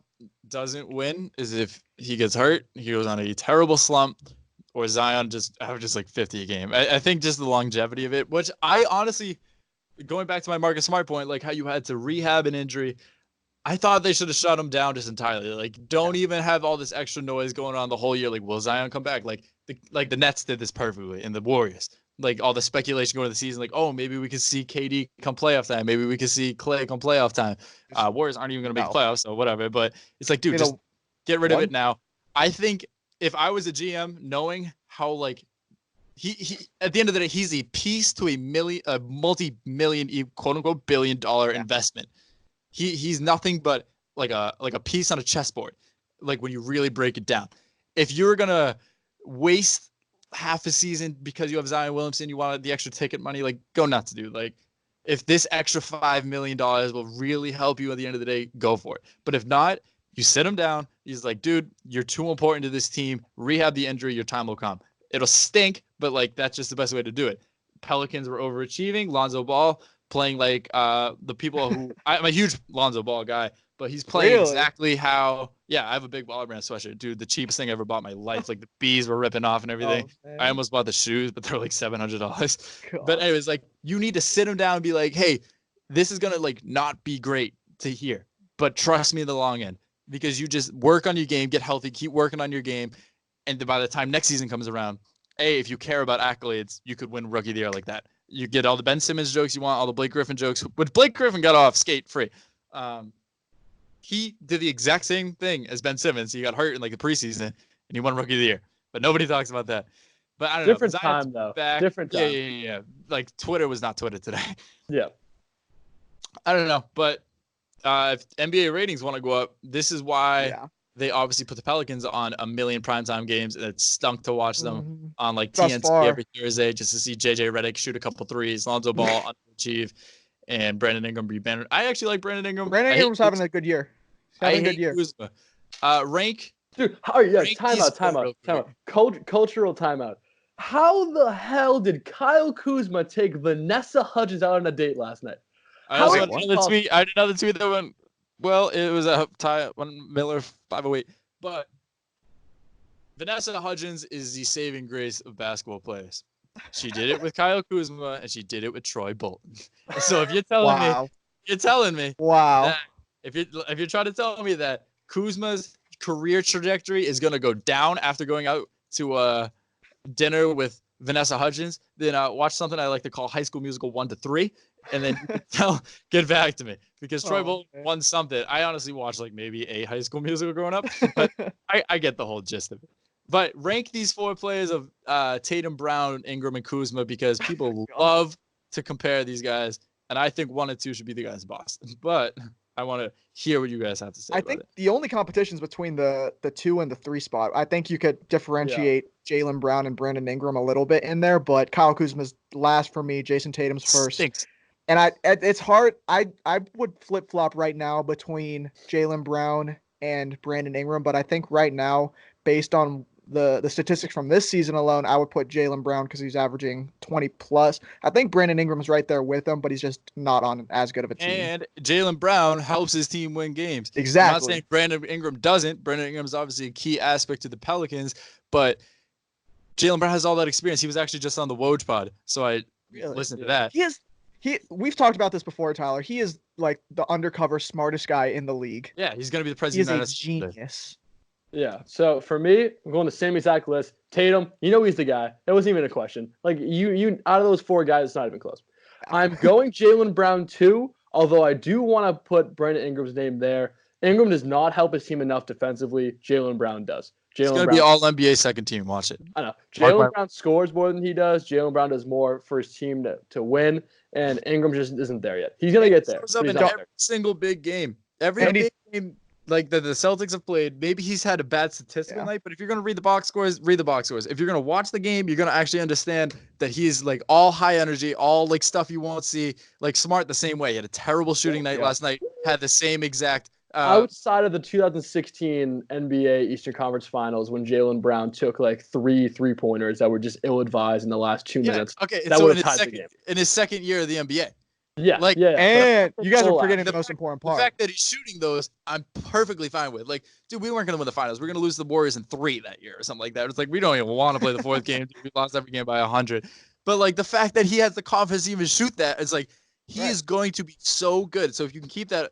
doesn't win is if he gets hurt, he goes on a terrible slump, or Zion just averages like 50 a game. I think just the longevity of it, which I honestly, going back to my Marcus Smart point, like how you had to rehab an injury, I thought they should have shut him down just entirely. Like, don't even have all this extra noise going on the whole year. Like, will Zion come back? Like the Nets did this perfectly, and the Warriors. Like, all the speculation going into the season, like, oh, maybe we could see KD come playoff time. Maybe we could see Clay come playoff time. Warriors aren't even going to make playoffs, so whatever. But it's like, dude, just get rid of it now. I think if I was a GM, knowing how, like, he at the end of the day, he's a piece to a multi-million, quote-unquote, billion-dollar investment. He's nothing but like a piece on a chessboard, like when you really break it down. If you're gonna waste half a season because you have Zion Williamson, you wanted the extra ticket money, like, go nuts, dude. Like, if this extra $5 million will really help you at the end of the day, go for it. But if not, you sit him down. He's like, dude, you're too important to this team. Rehab the injury. Your time will come. It'll stink, but like that's just the best way to do it. Pelicans were overachieving. Lonzo Ball playing like the people who I'm a huge Lonzo Ball guy, but he's playing Really? exactly how. Yeah, I have a big Baller Brand sweatshirt, dude. The cheapest thing I ever bought in my life. Like the bees were ripping off and everything. Oh, man. I almost bought the shoes, but they're like $700. God. But anyways, like you need to sit him down and be like, hey, this is gonna like not be great to hear, but trust me in the long end, because you just work on your game, get healthy, keep working on your game, and by the time next season comes around, if you care about accolades, you could win Rookie of the Year like that. You get all the Ben Simmons jokes you want, all the Blake Griffin jokes, which Blake Griffin got off skate free. He did the exact same thing as Ben Simmons. He got hurt in like the preseason, and he won Rookie of the Year. But nobody talks about that. But I don't Different know. time, though. Back, Different time. Yeah. Like Twitter was not Twitter today. Yeah. I don't know. But if NBA ratings want to go up, this is why they obviously put the Pelicans on a million primetime games, and it stunk to watch them on like TNT every Thursday just to see JJ Redick shoot a couple threes, Lonzo Ball underachieve, and Brandon Ingram be banner. I actually like Brandon Ingram. Brandon Ingram's having a good year. Having a good year. Kuzma. Rank. Dude, timeout. Cultural timeout. How the hell did Kyle Kuzma take Vanessa Hudgens out on a date last night? I also had another tweet that went, well, it was a tie one Miller 508. But Vanessa Hudgens is the saving grace of basketball players. She did it with Kyle Kuzma, and she did it with Troy Bolton. So if you're telling me, that if you're trying to tell me that Kuzma's career trajectory is going to go down after going out to dinner with Vanessa Hudgens, then watch something I like to call High School Musical 1 to 3, and then get back to me, because Troy Bolton won something. I honestly watched like maybe a High School Musical growing up, but I get the whole gist of it. But rank these four players of Tatum, Brown, Ingram, and Kuzma, because people love to compare these guys, and I think 1 and 2 should be the guys in Boston. But I want to hear what you guys have to say. I think the only competition is between the 2 and the 3 spot. I think you could differentiate Jaylen Brown and Brandon Ingram a little bit in there, but Kyle Kuzma's last for me. Jason Tatum's first. Stinks. And it's hard. I would flip flop right now between Jaylen Brown and Brandon Ingram, but I think right now, based on the statistics from this season alone, I would put Jaylen Brown because he's averaging 20 plus. I think Brandon Ingram's right there with him, but he's just not on as good of a team. And Jaylen Brown helps his team win games. Exactly. I'm not saying Brandon Ingram doesn't. Brandon Ingram's obviously a key aspect to the Pelicans, but Jaylen Brown has all that experience. He was actually just on the Woj pod, so I listened to that. We've talked about this before, Tyler. He is like the undercover smartest guy in the league. Yeah, he's going to be the president. He's a genius. Yeah. So for me, I'm going the same exact list. Tatum, he's the guy. That wasn't even a question. Like you out of those 4 guys, it's not even close. I'm going Jaylen Brown too, although I do want to put Brandon Ingram's name there. Ingram does not help his team enough defensively. Jaylen Brown does. It's going to be all NBA second team. Watch it. I know. Jaylen Brown scores more than he does. Jaylen Brown does more for his team to win, and Ingram just isn't there yet. He's going to get there. He's up in every single big game. Every big game like the Celtics have played, maybe he's had a bad statistical night, but if you're going to read the box scores, read the box scores. If you're going to watch the game, you're going to actually understand that he's like all high energy, all like stuff you won't see. Like Smart the same way. He had a terrible shooting night last night, had the same exact outside of the 2016 NBA Eastern Conference Finals, when Jaylen Brown took like 3 3-pointers that were just ill-advised in the last 2 minutes. Okay, that so would have tied the game. In his second year of the NBA. And you guys are forgetting the most important part. The fact that he's shooting those, I'm perfectly fine with. Like, dude, we weren't going to win the finals. We're going to lose the Warriors in 3 that year or something like that. It's like, we don't even want to play the 4th game. Dude, we lost every game by 100. But, like, the fact that he has the confidence to even shoot that, it's like, he is going to be so good. So if you can keep that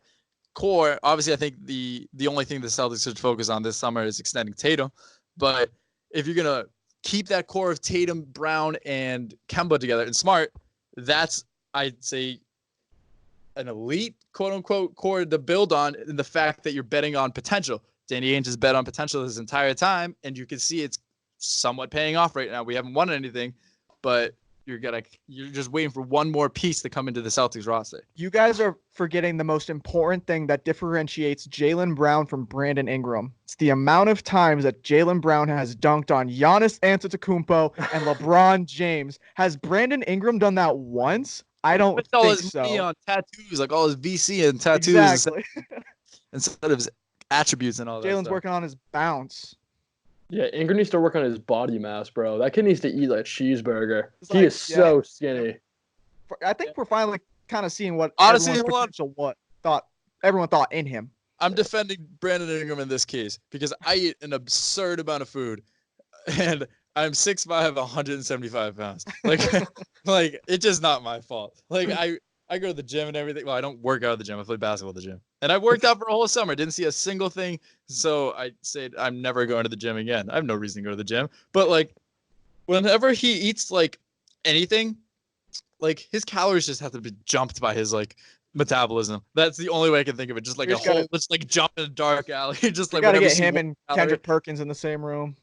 core, obviously, I think the only thing the Celtics should focus on this summer is extending Tatum. But if you're going to keep that core of Tatum, Brown, and Kemba together and Smart, that's, I'd say, an elite quote-unquote core to build on, in the fact that you're betting on potential. Danny Ainge has bet on potential this entire time, and you can see it's somewhat paying off right now. We haven't won anything, but you're just waiting for one more piece to come into the Celtics roster. You guys are forgetting the most important thing that differentiates Jaylen Brown from Brandon Ingram. It's the amount of times that Jaylen Brown has dunked on Giannis Antetokounmpo and LeBron James. Has Brandon Ingram done that once? I don't think all his so. money on tattoos, like all his VC and tattoos, exactly. instead of his attributes and all that. Jaylen's working on his bounce. Yeah, Ingram needs to work on his body mass, bro. That kid needs to eat like cheeseburger. He is so skinny. I think we're finally kind of seeing what honestly everyone thought in him. I'm defending Brandon Ingram in this case because I eat an absurd amount of food, and I'm 6'5", 175 pounds. Like, like it's just not my fault. Like I go to the gym and everything. Well, I don't work out at the gym. I play basketball at the gym, and I worked out for a whole summer. Didn't see a single thing. So I said I'm never going to the gym again. I have no reason to go to the gym. But like, whenever he eats like anything, like his calories just have to be jumped by his like metabolism. That's the only way I can think of it. Just like just like jump in a dark alley. Just like gotta get him and Kendrick Perkins in the same room.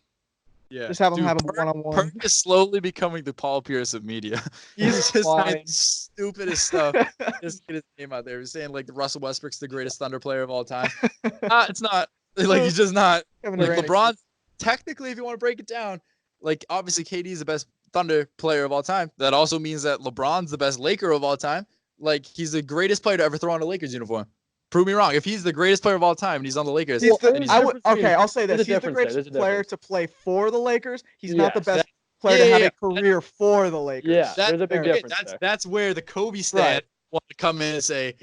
Yeah, just have him have a one-on-one. Perk is slowly becoming the Paul Pierce of media. He's just saying the stupidest stuff. Just get his name out there. He's saying like Russell Westbrook's the greatest Thunder player of all time. It's not. Like he's just not. Like LeBron. Technically, if you want to break it down, like obviously KD is the best Thunder player of all time. That also means that LeBron's the best Laker of all time. Like he's the greatest player to ever throw on a Lakers uniform. Prove me wrong. If he's the greatest player of all time and he's on the Lakers, I'll say this: he's the greatest player to play for the Lakers. He's not the best player to have a career for the Lakers. Yeah, there's a big difference. That's where the Kobe stand want to come in and say,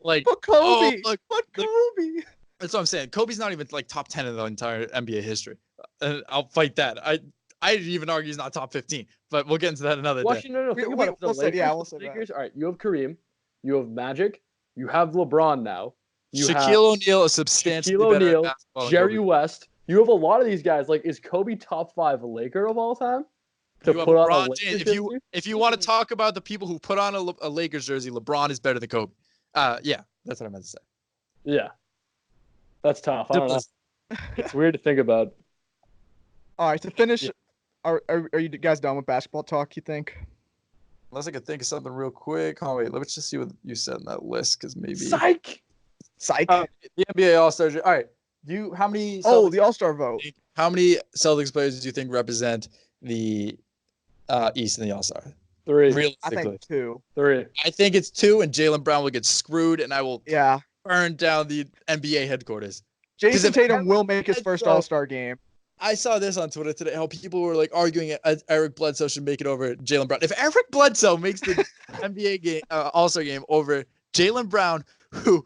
like, but Kobe, but Kobe. That's what I'm saying. Kobe's not even like top 10 in the entire NBA history. And I'll fight that. I'd even argue he's not top 15, but we'll get into that another day. No. Think about it. For the Lakers, all right, you have Kareem, you have Magic, you have LeBron now. Shaquille O'Neal is substantially better at basketball. Jerry West. You have a lot of these guys. Like, is Kobe top 5 Laker of all time? To put on a Lakers jersey? If you want to talk about the people who put on a Lakers jersey, LeBron is better than Kobe. Yeah, that's what I meant to say. Yeah, that's tough. I don't know. It's weird to think about. All right, to finish, are you guys done with basketball talk? You think? Unless I could think of something real quick. Oh wait, let's just see what you said in that list, because maybe. Psych. The NBA All-Star. All right. How many? The All-Star vote. How many Celtics players do you think represent the East in the All-Star? 3. Realistically, I think 2. 3. I think it's 2, and Jaylen Brown will get screwed, and I will burn down the NBA headquarters. Jason Tatum will make his first All-Star game. I saw this on Twitter today, how people were like arguing Eric Bledsoe should make it over Jaylen Brown. If Eric Bledsoe makes the NBA game All-Star game over Jaylen Brown, who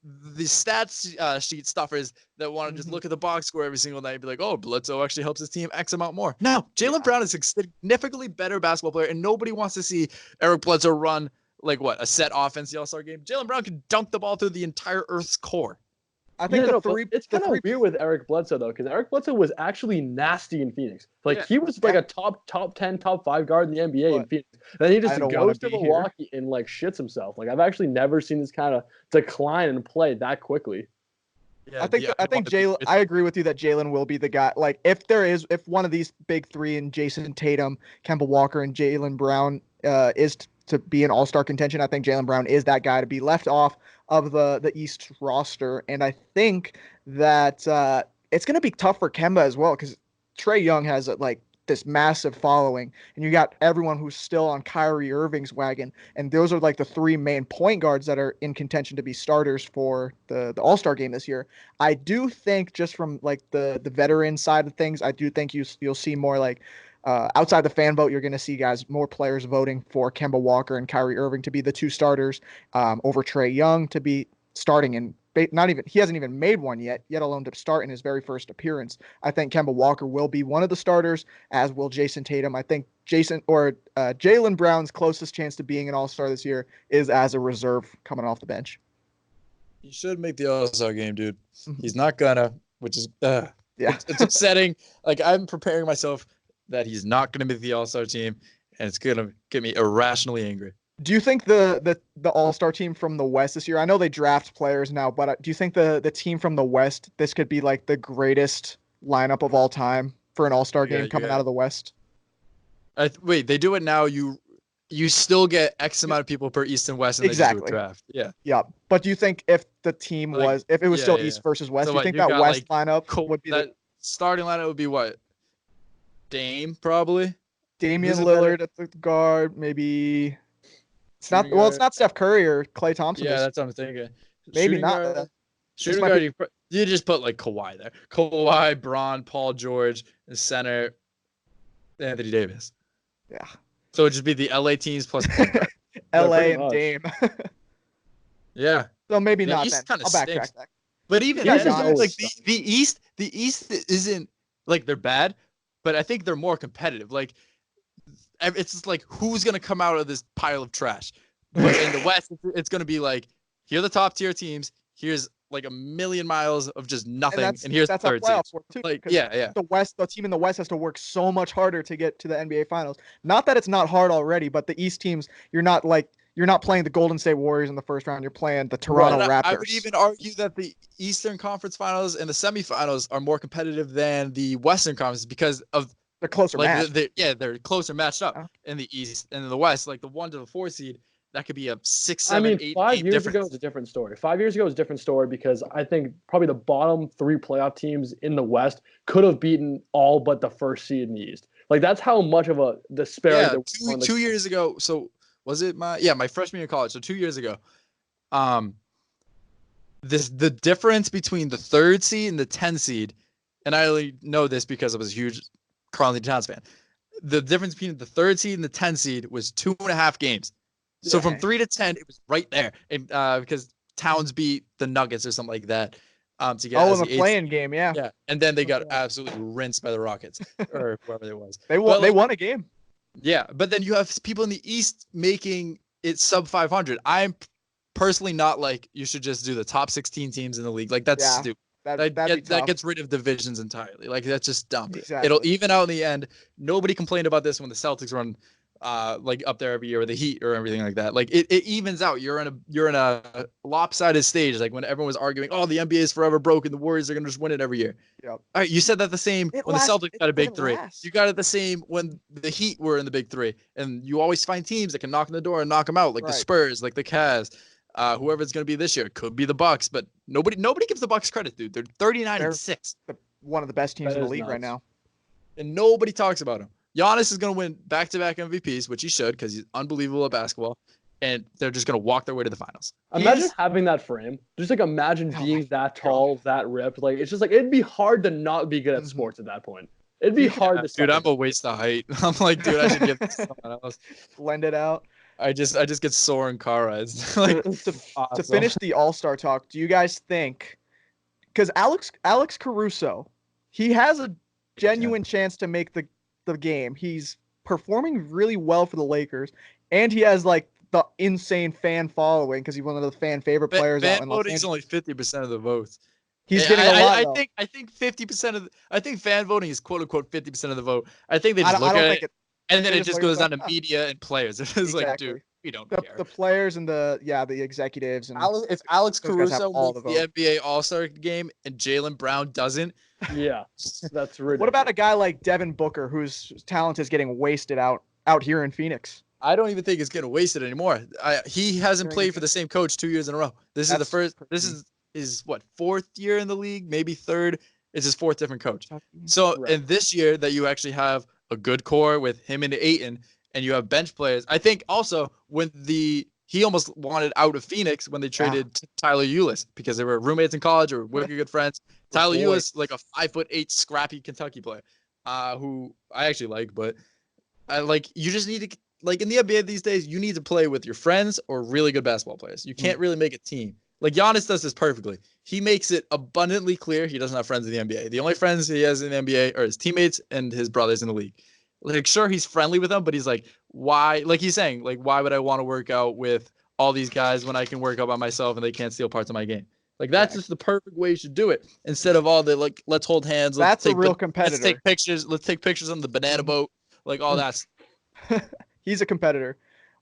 the stats sheet stuffers that want to just look at the box score every single night and be like, oh, Bledsoe actually helps his team X amount more. No, Jaylen Brown is a significantly better basketball player, and nobody wants to see Eric Bledsoe run like a set offense the All-Star game. Jaylen Brown can dunk the ball through the entire Earth's core. I think it's kind of weird with Eric Bledsoe though, because Eric Bledsoe was actually nasty in Phoenix. Like he was like a top 10, top 5 guard in the NBA in Phoenix. Then he just goes to Milwaukee and like shits himself. Like I've actually never seen this kind of decline in play that quickly. Yeah, I think Jaylen. I agree with you that Jaylen will be the guy. Like if one of these big 3 in Jason Tatum, Kemba Walker, and Jaylen Brown is to be an All-Star contention, I think Jaylen Brown is that guy to be left off of the East roster. And I think that it's going to be tough for Kemba as well, because Trae Young has like this massive following, and you got everyone who's still on Kyrie Irving's wagon. And those are like the 3 main point guards that are in contention to be starters for the All-Star game this year. I do think just from like the veteran side of things, I do think you'll see more like outside the fan vote, you're going to see more players voting for Kemba Walker and Kyrie Irving to be the 2 starters over Trae Young to be starting. And he hasn't even made one yet alone to start in his very first appearance. I think Kemba Walker will be one of the starters, as will Jason Tatum. I think Jaylen Brown's closest chance to being an All-Star this year is as a reserve coming off the bench. He should make the All-Star game, dude. He's not gonna, which is it's upsetting. Like I'm preparing myself that he's not going to make the All-Star team, and it's going to get me irrationally angry. Do you think the All-Star team from the West this year, I know they draft players now, but do you think the team from the West, this could be like the greatest lineup of all time for an All-Star game coming out of the West? Wait, they do it now. You still get X amount of people per East and West, and they just do a draft. Yeah. But do you think if the team if it was still East versus West, do you think that West lineup would be the starting lineup would be what? Dame probably. Damian Lillard at the guard, maybe. It's not Steph Curry or Klay Thompson. Yeah, that's what I'm thinking. Maybe not. Shooting guard, you just put like Kawhi there. Kawhi, Bron, Paul George, and center Anthony Davis. Yeah. So it'd just be the LA teams plus LA and Dame. Yeah. So maybe not then. I'll backtrack that. But even Yeah, then, like Giannis. the East isn't like they're bad, but I think they're more competitive. Like it's just like who's gonna come out of this pile of trash. But in the West, it's gonna be like here are the top tier teams. Here's like a million miles of just And nothing, and here's the that's how third team. playoffs work too. Like Because yeah. the team in the West has to work so much harder to get to the NBA Finals. Not that it's not hard already, but the East teams, you're not playing the Golden State Warriors in the first round. You're playing the Toronto And Raptors. I would even argue that the Eastern Conference Finals and the semifinals are more competitive than the Western Conference because of They're closer like matched. they're closer matched up Yeah. in the East and in the West. Like the 1 to the 4 seed, that could be a 6, I 7, mean, 8, 5 8 years ago difference. was a different story. 5 years ago was a different story because I think probably the bottom 3 playoff teams in the West could have beaten all but the first seed in the East. Like that's how much of a disparity Yeah, there was on the 2 years ago. So was it my freshman year of college? So 2 years ago, um, the difference between the 3rd seed and the 10 seed, and I only know this because I was a huge Karl-Anthony Towns fan. The difference between the 3rd seed and the 10 seed was 2.5 games. So from Yeah. 3 to 10, it was right there, and because Towns beat the Nuggets or something like that, to get Oh, as in the the 8th. playing game, yeah. Yeah, and then they got Yeah. absolutely rinsed by the Rockets or whoever it was. They But they like, won a game. yeah, but then you have people in the East making it sub 500. I'm personally not like you should just do the top 16 teams in the league. Like that's Yeah. stupid. That'd be That tough. gets rid of divisions entirely. Like that's just dumb. Exactly. It'll even out in the end. Nobody complained about this when the Celtics run like up there every year, or the Heat or everything like that. Like it evens out. You're in a lopsided stage. Like when everyone was arguing, oh, the NBA is forever broken. The Warriors are gonna just win it every year. Yep. All right, you said that the same when the Celtics got a big doesn't 3. last. You got it the same when the Heat were in the big 3, and you always find teams that can knock on the door and knock them out, like the Right. Spurs, like the Cavs, whoever it's going to be this year. It could be the Bucks, but nobody gives the Bucks credit, dude. They're 39-6, One of the best teams That in the is league right nuts. now. and nobody talks about him. Giannis is going to win back-to-back MVPs, which he should because he's unbelievable at basketball, and they're just going to walk their way to the finals. Imagine having that frame. Just like imagine Oh being my that tall, that ripped. Like it's just like it'd be hard to not be good at Mhm. sports at that point. It'd be hard to Dude, I'm suck a waste of height. I'm like, dude, I should give this to someone else. Blend it out. I just get sore in car rides. Like To awesome. finish the All-Star talk, do you guys think, because Alex Caruso, he has a genuine chance to make the game. He's performing really well for the Lakers, and he has like the insane fan following because he's one of the fan favorite players out fan in Los voting is Angeles. only 50% of the votes. He's getting a lot. Though. I think 50% of I think fan voting is quote unquote 50% of the vote. I think they just I look don't at think it, and then they it just just look goes at down to media and players. It's like, Exactly. dude, we don't the care. players and the executives and If Alex those guys have Caruso all makes the the vote. NBA All-Star game and Jaylen Brown doesn't, Yeah, that's ridiculous. What about a guy like Devin Booker, whose talent is getting wasted out here in Phoenix? I don't even think it's getting wasted anymore. He hasn't played for the same coach 2 years in a row. This is the first. This is his what 4th year in the league, maybe 3rd. It's his 4th different coach. So Right. in this year that you actually have a good core with him and Ayton, and you have bench players. I think also when he almost wanted out of Phoenix when they traded Tyler Ulis because they were roommates in college or wicked good friends. Tyler Ulis, like a 5'8" scrappy Kentucky player, who I actually like, but I like you just need to like in the NBA these days, you need to play with your friends or really good basketball players. You can't really make a team. Like Giannis does this perfectly. He makes it abundantly clear he doesn't have friends in the NBA. The only friends he has in the NBA are his teammates and his brothers in the league. Like, sure, he's friendly with them, but he's like, why? Like he's saying, like, why would I want to work out with all these guys when I can work out by myself and they can't steal parts of my game? Like that's just the perfect way you should do it. Instead of all the like, let's hold hands. That's a real competitor. Let's take pictures. Let's take pictures on the banana boat. Like all that. He's a competitor.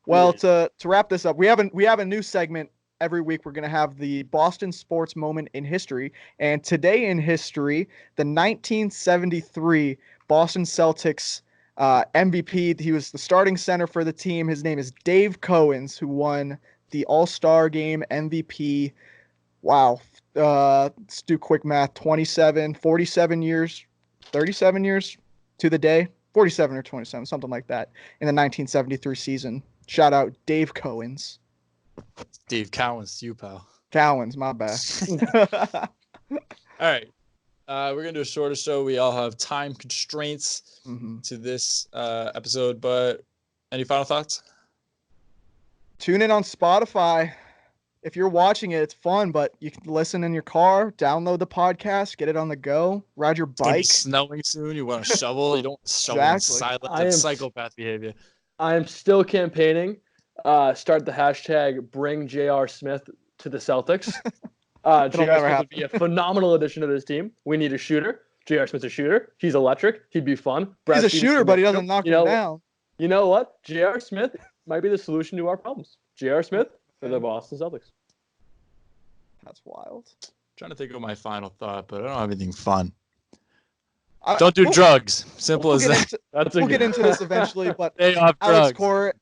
Well, to wrap this up, we have a new segment every week. We're going to have the Boston sports moment in history. And today in history, the 1973 Boston Celtics MVP. He was the starting center for the team. His name is Dave Cowens, who won the All-Star Game MVP. Wow. Let's do quick math. 47 years, 37 years to the day. 47 or 27, something like that, in the 1973 season. Shout out Dave Cowens. Dave Cowens, you pal. Cowens, my bad. All right. We're going to do a shorter show. We all have time constraints to this episode, but any final thoughts? Tune in on Spotify. if you're watching it, it's fun, but you can listen in your car, download the podcast, get it on the go, ride your It's gonna be bike. snowing soon. You want to shovel? You don't shovel Exactly. in silence. I That's am- psychopath behavior. I am still campaigning. Start the hashtag bring J.R. Smith to the Celtics. J.R. never Smith would be a phenomenal addition to this team. We need a shooter. J.R. Smith's a shooter. He's electric. He'd be fun. He's a shooter, but he doesn't knock you them know, down. You know what? J.R. Smith might be the solution to our problems. J.R. Smith for the Boston Celtics. That's wild. Trying to think of my final thought, but I don't have anything fun. I- Don't do we'll- drugs. Simple We'll as get that. into, we'll get into this eventually, but Stay off drugs.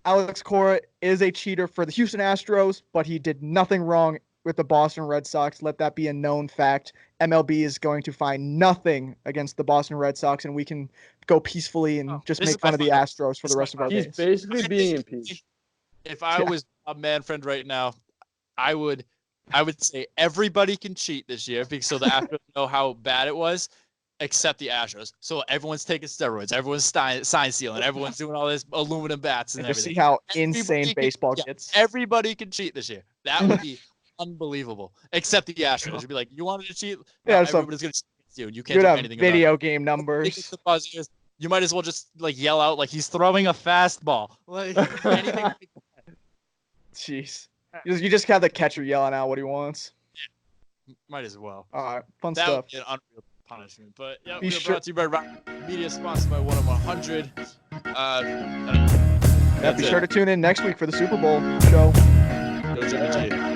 Alex Cora is a cheater for the Houston Astros, but he did nothing wrong with the Boston Red Sox. Let that be a known fact. MLB is going to find nothing against the Boston Red Sox, and we can go peacefully and just this make is my fun of the final- Astros for this the is rest of my our He's days. basically being impeached. If I was a man friend right now, I would say everybody can cheat this year because so the Astros know how bad it was, except the Astros. So everyone's taking steroids, everyone's sign stealing, everyone's doing all this aluminum bats and And just see everything. how Everybody insane can- baseball yeah, gets. Everybody can cheat this year. That would be unbelievable. Except the Astros. You'd be like, you wanted to cheat? Yeah, No, so everybody's gonna cheat against you. You can't You'd do have anything about it. video game Biggest numbers. buzz is, you might as well just like yell out like he's throwing a fastball. Like anything. like that. Jeez. You just have the catcher yelling out what he wants. Might as well. All right, fun That stuff. would be an unreal punishment. But yeah, Be we're sure- brought to you by Rock Media, sponsored by 1 of 100. Yeah, be sure to tune in next week for the Super Bowl show. Go Jimmy G.